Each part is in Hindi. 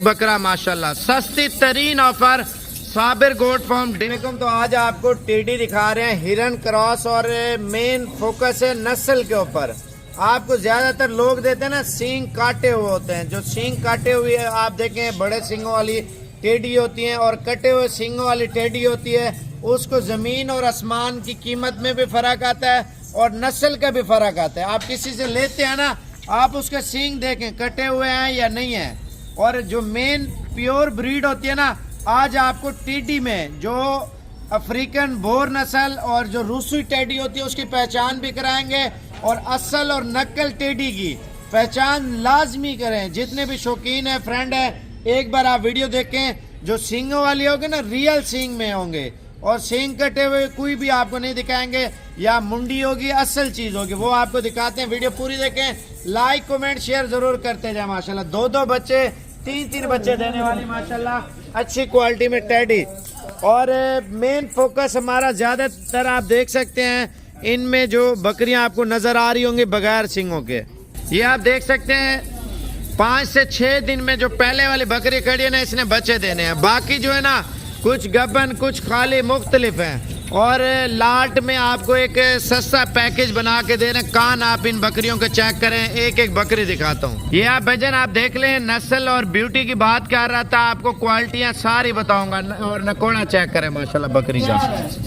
बकरा माशाल्लाह, सस्ती तरीन ऑफर साबिर गोट फार्म। तो आज आपको टेडी दिखा रहे हैं हिरन क्रॉस, और मेन फोकस है नस्ल के ऊपर। आपको ज्यादातर लोग देते हैं ना सींग काटे हुए होते हैं, जो सींग काटे हुए आप देखें बड़े सींगों वाली टेडी होती है और कटे हुए सींगों वाली टेडी होती है। उसको जमीन और आसमान की कीमत में भी फर्क आता है और नस्ल का भी फर्क आता है। आप किसी से लेते हैं ना, आप उसके सींग देखें कटे हुए हैं या नहीं है। और जो मेन प्योर ब्रीड होती है ना, आज आपको टेडी में जो अफ्रीकन बोर नस्ल और जो रूसी टेडी होती है उसकी पहचान भी कराएंगे, और असल और नकल टेडी की पहचान लाजमी करें। जितने भी शौकीन है, फ्रेंड है, एक बार आप वीडियो देखें। जो सींगों वाली होगी ना, रियल सींग में होंगे, और सींग कटे हुए कोई भी आपको नहीं दिखाएंगे, या मुंडी होगी असल चीज होगी, वो आपको दिखाते हैं। वीडियो पूरी देखें, लाइक कमेंट शेयर जरूर करते जाए। माशाल्लाह 2-2 बच्चे 3-3 बच्चे देने वाली माशाल्लाह अच्छी क्वालिटी में टेडी। और मेन फोकस हमारा ज्यादातर आप देख सकते हैं, इनमें जो बकरियां आपको नजर आ रही होंगी बगैर सींगों के, ये आप देख सकते हैं 5 से 6 दिन में जो पहले वाली बकरी खड़ी है ना, इसने बच्चे देने हैं। बाकी जो है ना, कुछ गबन कुछ खाली मुख्तलिफ हैं। और लाट में आपको एक सस्ता पैकेज बना के दे रहे हैं। कान आप इन बकरियों के चेक करें, एक एक बकरी दिखाता हूँ। ये आप भजन आप देख लें, नस्ल और ब्यूटी की बात कर रहा था, आपको क्वालिटियाँ सारी बताऊंगा। और नकोड़ा चेक करें माशाल्लाह बकरी का,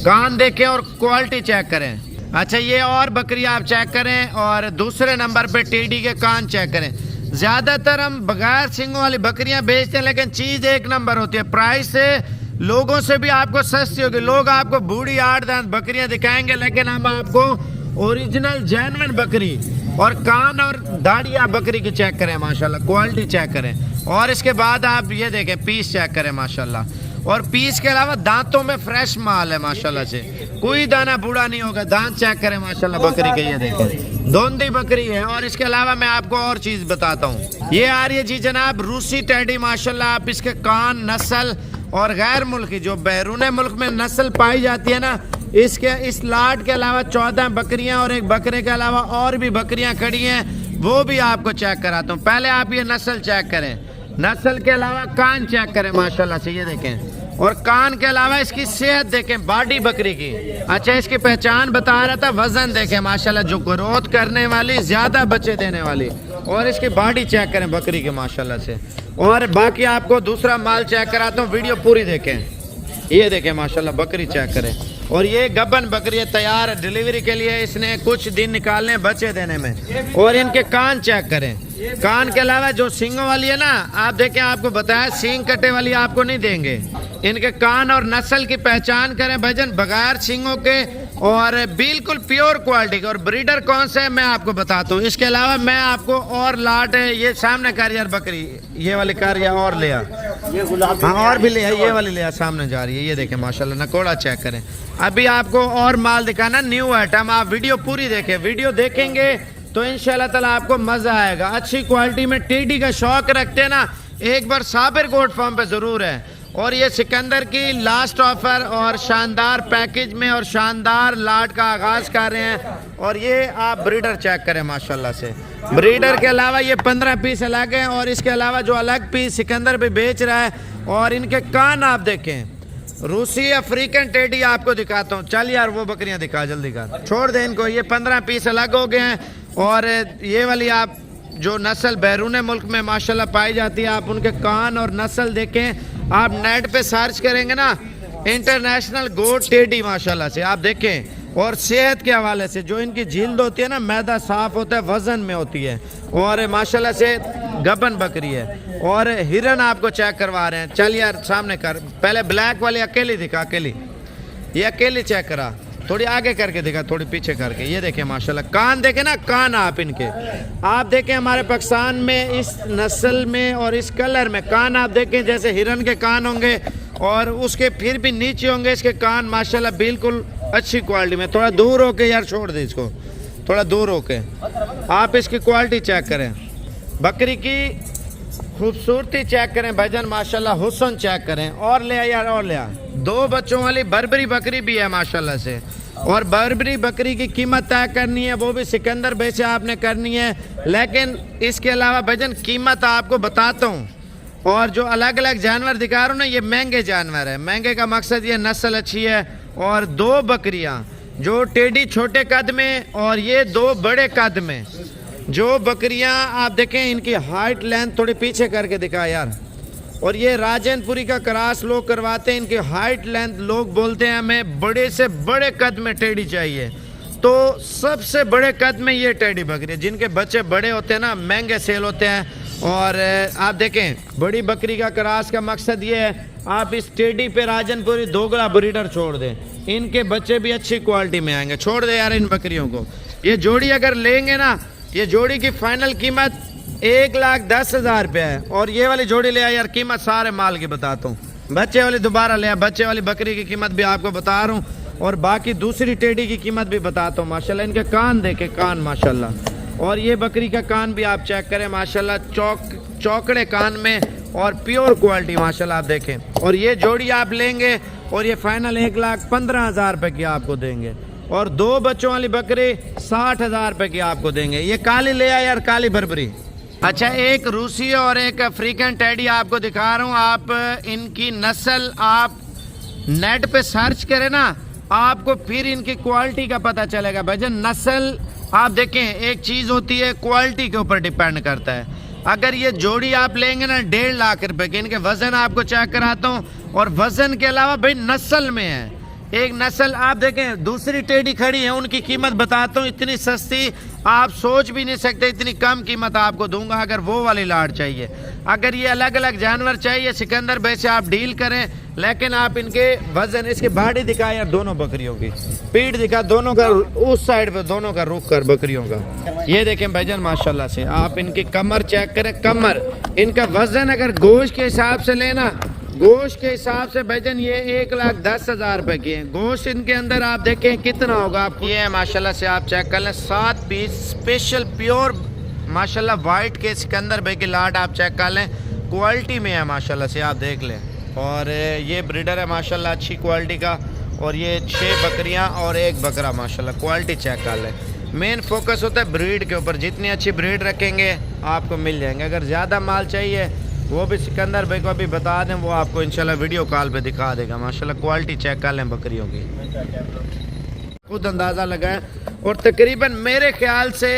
कान देखें और क्वालिटी चेक करें। अच्छा, ये और बकरी आप चेक करें, और दूसरे नंबर पे टेडी के कान चेक करें। ज्यादातर हम बगैर सींगों वाली बकरियां बेचते हैं, लेकिन चीज एक नंबर होती है। प्राइस लोगों से भी आपको सस्ती होगी। लोग आपको बूढ़ी 8 दांत बकरियां दिखाएंगे, लेकिन हम आपको ओरिजिनल जेन्युइन बकरी और कान और दाढ़िया बकरी की चेक करें माशाल्लाह, क्वालिटी चेक करें। और इसके बाद आप ये देखें, पीस चेक करें माशाल्लाह। और पीस के अलावा दांतों में फ्रेश माल है माशाल्लाह से, कोई दाना बूढ़ा नहीं होगा। दांत चेक करें माशाल्लाह बकरी के, ये देखें दोंदी बकरी है। और इसके अलावा मैं आपको और चीज बताता हूँ, ये आ रही है जी जनाब रूसी टेडी माशाल्लाह। आप इसके कान नस्ल और गैर मुल्की जो बैरून मुल्क में नस्ल पाई जाती है ना, इसके इस लाट के अलावा 14 बकरियां और एक बकरे के अलावा और भी बकरियां खड़ी हैं, वो भी आपको चेक कराता हूँ। पहले आप ये नस्ल चेक करें, नस्ल के अलावा कान चेक करें माशाल्लाह से, ये देखें। और कान के अलावा इसकी सेहत देखें, बॉडी बकरी की। अच्छा, इसकी पहचान बता रहा था, वजन देखें माशाल्लाह, जो ग्रोथ करने वाली, ज्यादा बच्चे देने वाली। और इसकी बॉडी चेक करें बकरी के माशाल्लाह से। और बाकी आपको दूसरा माल चेक कराता हूँ, वीडियो पूरी देखें। ये देखें माशाल्लाह बकरी चेक करें। और ये गबन बकरी तैयार है डिलीवरी के लिए, इसने कुछ दिन निकालने बच्चे देने में। और इनके कान चेक करें, कान के अलावा जो सींगों वाली है ना, आप देखें, आपको बताया सींग कटे वाली आपको नहीं देंगे। इनके कान और नस्ल की पहचान करें भजन, बगैर सींगों के और बिल्कुल प्योर क्वालिटी के। और ब्रीडर कौन से है मैं आपको बताता हूँ। इसके अलावा मैं आपको और लाट है, ये सामने कर यार बकरी, ये वाली कर या और ले आ, हाँ और भी ले आ, ये वाली ले आ, सामने जा रही है, ये देखें माशाल्लाह नकोड़ा चेक करें। अभी आपको और माल दिखाना, न्यू आइटम। आप वीडियो पूरी देखें, वीडियो देखेंगे तो इंशाल्लाह ताला आपको मजा आएगा। अच्छी क्वालिटी में टेडी का शौक रखते हैं ना, एक बार साबिर गोट फार्म पे जरूर है। और ये सिकंदर की लास्ट ऑफर और शानदार पैकेज में और शानदार लाट का आगाज कर रहे हैं। और ये आप ब्रीडर चेक करें माशाल्लाह से, ब्रीडर के अलावा ये 15 पीस अलग हैं, और इसके अलावा जो अलग पीस सिकंदर भी बेच रहा है। और इनके कान आप देखें, रूसी अफ्रीकन टेडी आपको दिखाता हूँ। चल यार वो बकरियां दिखा, जल्दी कर, छोड़ दे इनको। ये 15 पीस अलग हो गए हैं। और ये वाली आप जो नस्ल बैरून मुल्क में माशाल्लाह पाई जाती है, आप उनके कान और नस्ल देखें। आप नेट पे सर्च करेंगे ना, इंटरनेशनल गोट टेडी माशाल्लाह से, आप देखें। और सेहत के हवाले से जो इनकी जिल्द होती है ना, मैदा साफ होता है, वजन में होती है, और माशाल्लाह से गबन बकरी है। और हिरन आपको चेक करवा रहे हैं। चल यार सामने कर, पहले ब्लैक वाली अकेली दिखा, अकेली, ये अकेली चेक करा, थोड़ी आगे करके दिखा, थोड़ी पीछे करके। ये देखें माशाल्लाह, कान देखें ना, कान आप इनके, आप देखें हमारे पाकिस्तान में इस नस्ल में और इस कलर में कान आप देखें जैसे हिरन के कान होंगे, और उसके फिर भी नीचे होंगे इसके कान माशाल्लाह बिल्कुल अच्छी क्वालिटी में। थोड़ा दूर होके यार, छोड़ दे इसको, थोड़ा दूर होके आप इसकी क्वालिटी चेक करें, बकरी की खूबसूरती चेक करें भजन माशाल्लाह, हुस्न चेक करें। और ले आ यार, और ले आ। 2 बच्चों वाली बर्बरी बकरी भी है माशाल्लाह से। और बर्बरी बकरी की कीमत तय करनी है, वो भी सिकंदर भाई से आपने करनी है। लेकिन इसके अलावा भजन कीमत आपको बताता हूँ, और जो अलग अलग जानवर दिखा रहा हूँ ना, ये महंगे जानवर है। महंगे का मकसद ये नस्ल अच्छी है। और 2 बकरियां, जो टेडी छोटे कद में और ये 2 बड़े कद में। जो बकरियां आप देखें, इनकी हाइट लेंथ थोड़ी पीछे करके दिखा यार। और ये राजनपुरी का क्रॉस लोग करवाते हैं। इनकी हाइट लेंथ लोग बोलते हैं हमें बड़े से बड़े कद में टेडी चाहिए, तो सबसे बड़े कद में ये टेडी बकरी है। जिनके बच्चे बड़े होते हैं ना, महंगे सेल होते हैं। और आप देखें, बड़ी बकरी का क्रॉस का मकसद ये है, आप इस टेडी पे राजनपुरी दोगला ब्रीडर छोड़ दें, इनके बच्चे भी अच्छी क्वालिटी में आएंगे। छोड़ दे यार इन बकरियों को। ये जोड़ी अगर लेंगे ना, ये जोड़ी की फाइनल कीमत 1,10,000 रुपया है। और ये वाली जोड़ी ले आया यार, कीमत सारे माल की बताता हूँ। बच्चे वाली दोबारा ले आया, बच्चे वाली बकरी की कीमत भी आपको बता रहा हूँ, और बाकी दूसरी टेडी की कीमत भी बताता हूँ। माशाल्लाह इनके कान देखे, कान माशाल्लाह। और ये बकरी का कान भी आप चेक करें माशाल्लाह, चौकड़े कान में और प्योर क्वालिटी माशाल्लाह आप देखें। और ये जोड़ी आप लेंगे और ये फाइनल 1,15,000 रुपये की आपको देंगे। और 2 बच्चों वाली बकरी 60,000 रुपये की आपको देंगे। ये काली ले आया यार, काली बर्बरी। अच्छा, एक रूसी और एक अफ्रीकन टेडी आपको दिखा रहा हूँ। आप इनकी नस्ल आप नेट पे सर्च करें ना, आपको फिर इनकी क्वालिटी का पता चलेगा। भजन नस्ल आप देखें, एक चीज़ होती है क्वालिटी के ऊपर डिपेंड करता है। अगर ये जोड़ी आप लेंगे ना 1.5 लाख रुपए की, इनके वजन आपको चेक कराता हूँ। और वजन के अलावा भाई नस्ल में है, एक नस्ल आप देखें। दूसरी टेडी खड़ी है, उनकी कीमत बताता हूँ, इतनी सस्ती आप सोच भी नहीं सकते, इतनी कम कीमत आपको दूंगा अगर वो वाली लाट चाहिए। अगर ये अलग अलग जानवर चाहिए सिकंदर भाई से आप डील करें, लेकिन आप इनके वजन, इसकी बॉडी दिखा यार, दोनों बकरियों की पीठ दिखा, दोनों का उस साइड पे दोनों का रुख कर बकरियों का। ये देखें भाईजान माशाल्लाह से, आप इनकी कमर चेक करें, कमर इनका वजन अगर गोश्त के हिसाब से लेना, गोश्त के हिसाब से भाईजान ये 1,10,000 रुपए की है। गोश्त इनके अंदर आप देखें कितना होगा आपको। ये है माशाल्लाह से, आप चेक कर लें, 7 पीस स्पेशल प्योर माशाल्लाह वाइट के सिकंदर भाई की लाट आप चेक कर लें, क्वालिटी में है माशाल्लाह से, आप देख लें। और ये ब्रीडर है माशाल्लाह अच्छी क्वालिटी का। और ये 6 बकरियां और 1 बकरा माशाल्लाह, क्वालिटी चेक कर लें। मेन फोकस होता है ब्रीड के ऊपर, जितनी अच्छी ब्रीड रखेंगे आपको मिल जाएंगे। अगर ज़्यादा माल चाहिए वो भी सिकंदर भाई को अभी बता दें, वो आपको इंशाल्लाह वीडियो कॉल पे दिखा देगा। माशाल्लाह क्वालिटी चेक कर लें बकरियों की, खुद अंदाज़ा लगाएं। और तकरीबन मेरे ख्याल से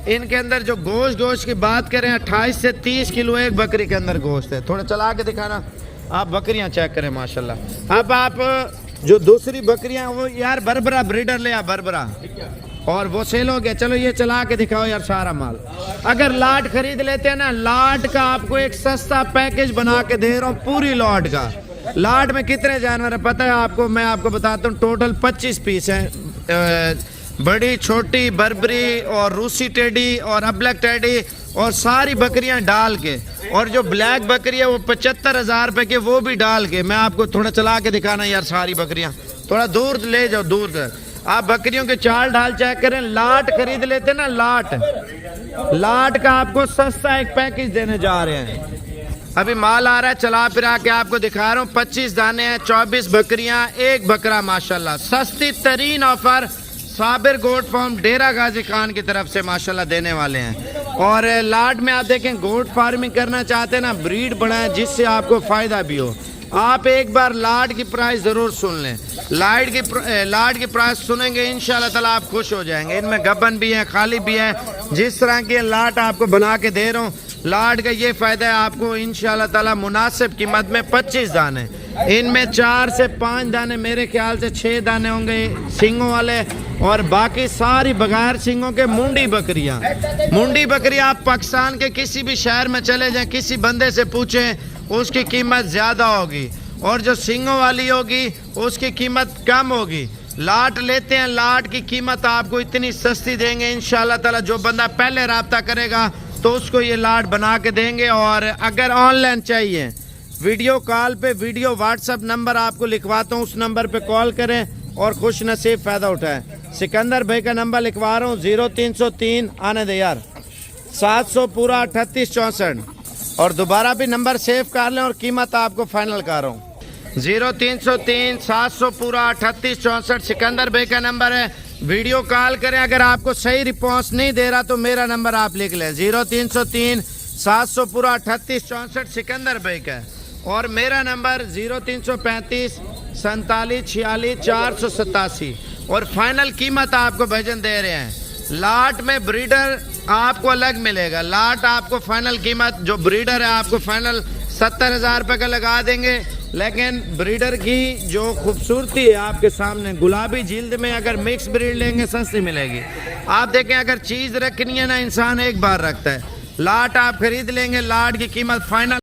इनके अंदर जो गोश्त की बात करें, 28 से 30 किलो एक बकरी के अंदर गोश्त है। थोड़ा चला के दिखाना, आप बकरियां चेक करें माशाल्लाह। अब आप जो दूसरी बकरियां, वो यार बरबरा ब्रीडर ले आ, बरबरा, और वो सेल हो गया। चलो ये चला के दिखाओ यार सारा माल। अगर लाट खरीद लेते हैं ना, लाट का आपको एक सस्ता पैकेज बना के दे रहा हूँ पूरी लाट का। लाट में कितने जानवर है पता है आपको, मैं आपको बताता हूँ। टोटल 25 पीस हैं, बड़ी छोटी बर्बरी और रूसी टेडी और अबलक टेडी और सारी बकरियां डाल के। और जो ब्लैक बकरी है वो 75,000 रुपए की, वो भी डाल के। मैं आपको थोड़ा चला के दिखाना यार सारी बकरियां, थोड़ा दूर ले जाओ, दूर तक आप बकरियों के चाल ढाल चेक करें। लाट खरीद लेते ना, लाट का आपको सस्ता एक पैकेज देने जा रहे हैं। अभी माल आ रहा है, चला फिरा के आपको दिखा रहा हूँ। 25 दाने हैं, 24 बकरियां, 1 बकरा माशाल्लाह। सस्ती तरीन ऑफर साबिर गोट फार्म डेरा गाजी खान की तरफ से माशाल्लाह देने वाले हैं। और लाट में आप देखें, गोट फार्मिंग करना चाहते हैं ना, ब्रीड बढ़ाएं जिससे आपको फायदा भी हो। आप एक बार लाट की प्राइस जरूर सुन लें। लाट की प्राइस सुनेंगे इंशाल्लाह ताला आप खुश हो जाएंगे। इनमें गबन भी है, खाली भी है। जिस तरह की लाट आपको बना के दे रहा हूँ, लाट का ये फायदा है आपको इंशाल्लाह ताला मुनासिब कीमत में। 25 दाने, इनमें 4 से 5 दाने, मेरे ख्याल से 6 दाने होंगे सींगों वाले, और बाकी सारी बगैर सींगों के मुंडी बकरियां। मुंडी बकरी आप पाकिस्तान के किसी भी शहर में चले जाएं, किसी बंदे से पूछें, उसकी कीमत ज़्यादा होगी। और जो सींगों वाली होगी उसकी कीमत कम होगी। लाट लेते हैं, लाट की कीमत आपको इतनी सस्ती देंगे इंशाल्लाह ताला। जो बंदा पहले रब्ता करेगा तो उसको ये लाट बना के देंगे। और अगर ऑनलाइन चाहिए, वीडियो कॉल पे, वीडियो व्हाट्सएप नंबर आपको लिखवाता हूँ, उस नंबर पे कॉल करें और खुश नसीब फ़ायदा उठाएं। सिकंदर भाई का नंबर लिखवा रहा हूँ, 0303 आने दे यार, 700 पूरा 3864। और दोबारा भी नंबर सेव कर लें और कीमत आपको फाइनल कर रहा हूँ, 0303 700 पूरा 3864 सिकंदर भाई का नंबर है। वीडियो कॉल करें। अगर आपको सही रिस्पॉन्स नहीं दे रहा तो मेरा नंबर आप लिख लें, 0303 700 पूरा 38 64 सिकंदर भाई का है। और मेरा नंबर 0335 47 46 487। और फाइनल कीमत आपको भाईजान दे रहे हैं, लाट में ब्रीडर आपको अलग मिलेगा। लाट आपको फाइनल कीमत जो ब्रीडर है आपको फाइनल 70,000 रुपये का लगा देंगे। लेकिन ब्रीडर की जो खूबसूरती है आपके सामने, गुलाबी जिल्द में अगर मिक्स ब्रीड लेंगे सस्ती मिलेगी। आप देखें अगर चीज़ रखनी है ना, इंसान एक बार रखता है। लाट आप खरीद लेंगे, लाट की कीमत फाइनल